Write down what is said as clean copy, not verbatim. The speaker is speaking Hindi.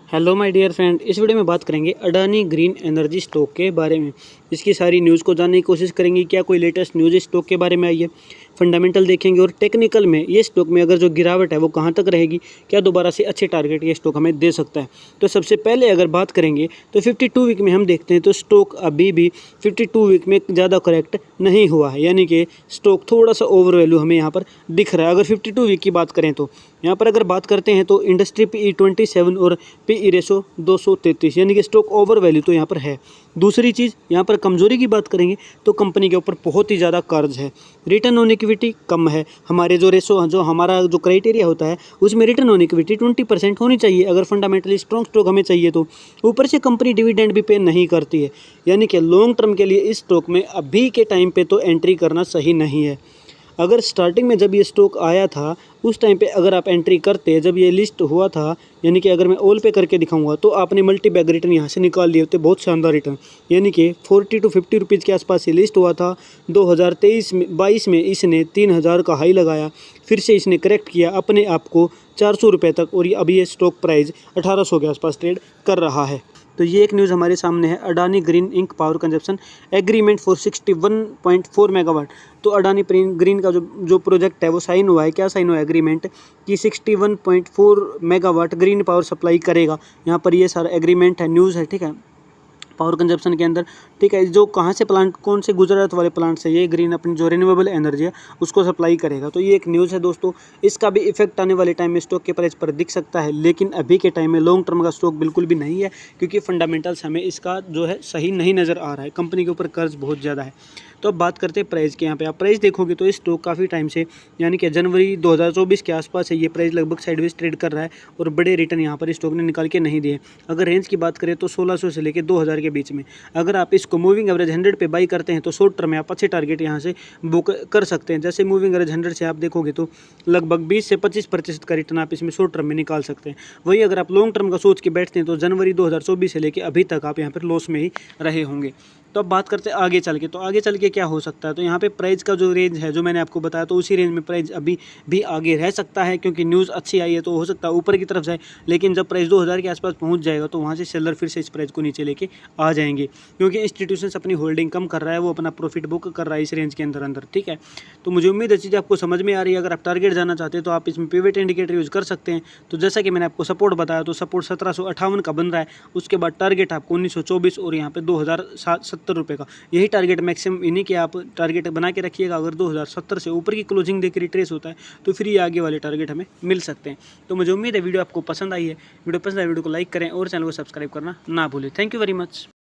हेलो माय डियर फ्रेंड, इस वीडियो में बात करेंगे अडानी ग्रीन एनर्जी स्टॉक के बारे में। इसकी सारी न्यूज़ को जानने की कोशिश करेंगे, क्या कोई लेटेस्ट न्यूज़ इस स्टॉक के बारे में आई है। फंडामेंटल देखेंगे और टेक्निकल में ये स्टॉक में अगर जो गिरावट है वो कहां तक रहेगी, क्या दोबारा से अच्छे टारगेट ये स्टॉक हमें दे सकता है। तो सबसे पहले अगर बात करेंगे तो 52 वीक में हम देखते हैं तो स्टॉक अभी भी 52 वीक में ज़्यादा करेक्ट नहीं हुआ है, यानी कि स्टॉक थोड़ा सा ओवर वैल्यू हमें यहाँ पर दिख रहा है। अगर 52 वीक की बात करें तो यहाँ पर अगर बात करते हैं तो इंडस्ट्री PE 27 और PE रेशो 233, यानी कि स्टॉक ओवर वैल्यू तो यहाँ पर है। दूसरी चीज़ यहाँ पर कमजोरी की बात करेंगे तो कंपनी के ऊपर बहुत ही ज़्यादा कर्ज है, रिटर्न ऑन इक्विटी कम है। हमारे जो हमारा जो क्राइटेरिया होता है उसमें रिटर्न ऑन इक्विटी 20% होनी चाहिए अगर फंडामेंटली स्ट्रॉन्ग स्टॉक हमें चाहिए तो। ऊपर से कंपनी डिविडेंड भी पे नहीं करती है, यानी कि लॉन्ग टर्म के लिए इस स्टॉक में अभी के टाइम पे तो एंट्री करना सही नहीं है। अगर स्टार्टिंग में जब ये स्टॉक आया था उस टाइम पे अगर आप एंट्री करते, जब ये लिस्ट हुआ था, यानी कि अगर मैं ऑल पे करके दिखाऊंगा तो आपने मल्टी बैग रिटर्न यहाँ से निकाल लिए होते, बहुत शानदार रिटर्न। यानी कि 40 to 50 रुपीज़ के आसपास ये लिस्ट हुआ था। 2022 में इसने 3000 का हाई लगाया, फिर से इसने करेक्ट किया अपने आप को 400 रुपये तक, और अभी ये स्टॉक प्राइस 1800 के आसपास ट्रेड कर रहा है। तो ये एक न्यूज़ हमारे सामने है, Adani green ink power consumption agreement for 61.4 megawatt. तो अडानी ग्रीन का जो प्रोजेक्ट है वो साइन हुआ है। क्या साइन हुआ है एग्रीमेंट कि 61.4 मेगावाट ग्रीन पावर सप्लाई करेगा। यहाँ पर ये सारा एग्रीमेंट है, न्यूज़ है, ठीक है, पावर कंजप्शन के अंदर, ठीक है। जो कहाँ से प्लांट, कौन से गुजरात वाले प्लांट से ये ग्रीन अपनी जो रिन्यूएबल एनर्जी है उसको सप्लाई करेगा। तो ये एक न्यूज़ है दोस्तों, इसका भी इफेक्ट आने वाले टाइम में स्टॉक के प्राइस पर दिख सकता है, लेकिन अभी के टाइम में लॉन्ग टर्म का स्टॉक बिल्कुल भी नहीं है, क्योंकि फंडामेंटल्स हमें इसका जो है सही नहीं नज़र आ रहा है। कंपनी के ऊपर कर्ज बहुत ज़्यादा है। तो अब बात करते हैं प्राइस के। यहाँ पे आप प्राइस देखोगे तो इस स्टॉक काफ़ी टाइम से, यानी कि जनवरी 2024 के आसपास है, ये प्राइस लगभग साइडवेज ट्रेड कर रहा है और बड़े रिटर्न यहाँ पर स्टॉक ने निकाल के नहीं दिए। अगर रेंज की बात करें तो 1600 से लेकर 2000 के बीच में अगर आप इसको मूविंग एवरेज 100 पे बाई करते हैं तो शॉर्ट टर्म में आप अच्छे टारगेट यहाँ से बुक कर सकते हैं। जैसे मूविंग एवरेज 100 से आप देखोगे तो लगभग 20 से 25% का रिटर्न आप इसमें शॉर्ट टर्म में निकाल सकते हैं। वही अगर आप लॉन्ग टर्म का सोच के बैठते हैं तो जनवरी 2024 से लेकर अभी तक आप यहाँ पर लॉस में ही रहे होंगे। तो अब बात करते हैं आगे चल के, तो आगे चल के क्या हो सकता है। तो यहाँ पे प्राइस का जो रेंज है जो मैंने आपको बताया, तो उसी रेंज में प्राइस अभी भी आगे रह सकता है, क्योंकि न्यूज़ अच्छी आई है तो हो सकता है ऊपर की तरफ जाए। लेकिन जब प्राइस 2000 के आसपास पहुँच जाएगा तो वहाँ से सेलर फिर से इस प्राइस को नीचे लेके आ जाएंगे, क्योंकि इंस्टीट्यूशंस अपनी होल्डिंग कम कर रहा है, वो अपना प्रॉफिट बुक कर रहा है इस रेंज के अंदर अंदर, ठीक है। तो मुझे उम्मीद है चीज़ आपको समझ में आ रही है। अगर आप टारगेट जाना चाहते हैं तो आप इसमें पिवट इंडिकेटर यूज़ कर सकते हैं। तो जैसा कि मैंने आपको सपोर्ट बताया, तो सपोर्ट 1758 का बन रहा है, उसके बाद टारगेट आपको 1924 और यहाँ पे 2070 रुपये का, यही टारगेट मैक्सिमम इन्हीं के आप टारगेट बना के रखिएगा। अगर 2070 से ऊपर की क्लोजिंग देकर रिट्रेस होता है तो फिर ये आगे वाले टारगेट हमें मिल सकते हैं। तो मुझे उम्मीद है वीडियो आपको पसंद आई है। वीडियो पसंद आए वीडियो को लाइक करें और चैनल को सब्सक्राइब करना ना भूलें। Thank you very much.